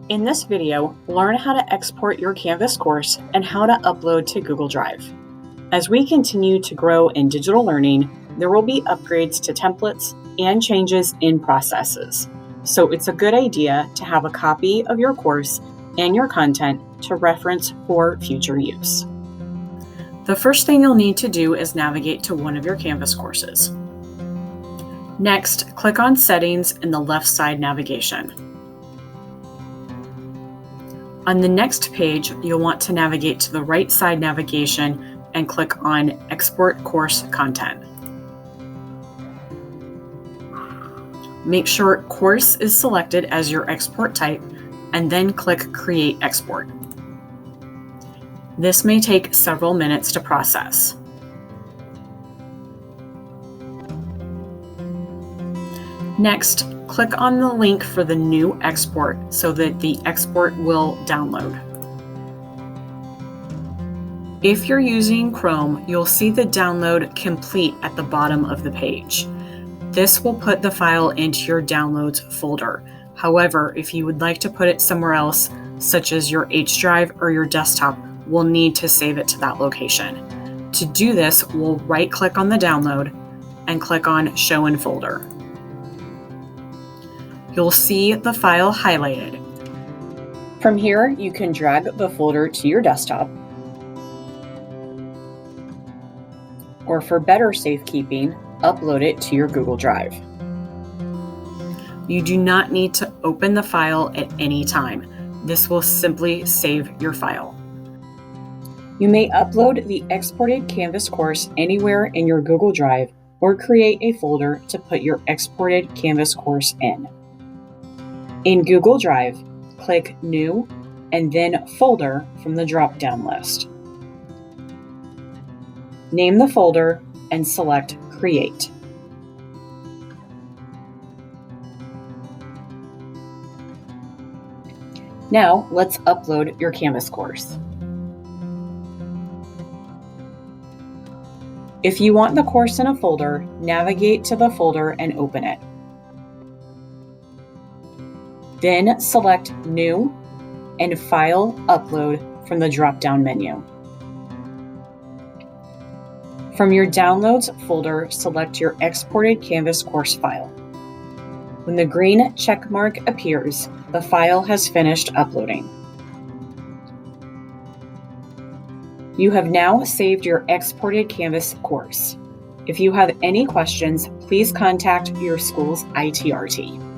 In this video, learn how to export your Canvas course and how to upload to Google Drive. As we continue to grow in digital learning, there will be upgrades to templates and changes in processes. So it's a good idea to have a copy of your course and your content to reference for future use. The first thing you'll need to do is navigate to one of your Canvas courses. Next, click on Settings in the left side navigation. On the next page, you'll want to navigate to the right side navigation and click on Export Course Content. Make sure Course is selected as your export type and then click Create Export. This may take several minutes to process. Next, click on the link for the new export so that the export will download. If you're using Chrome, you'll see the download complete at the bottom of the page. This will put the file into your downloads folder. However, if you would like to put it somewhere else, such as your H drive or your desktop, we'll need to save it to that location. To do this, we'll right-click on the download and click on Show in Folder. You'll see the file highlighted. From here, you can drag the folder to your desktop, or for better safekeeping, upload it to your Google Drive. You do not need to open the file at any time. This will simply save your file. You may upload the exported Canvas course anywhere in your Google Drive or create a folder to put your exported Canvas course in. In Google Drive, click New and then Folder from the drop-down list. Name the folder and select Create. Now, let's upload your Canvas course. If you want the course in a folder, navigate to the folder and open it. Then select New and File Upload from the drop-down menu. From your Downloads folder, select your exported Canvas course file. When the green check mark appears, the file has finished uploading. You have now saved your exported Canvas course. If you have any questions, please contact your school's ITR team.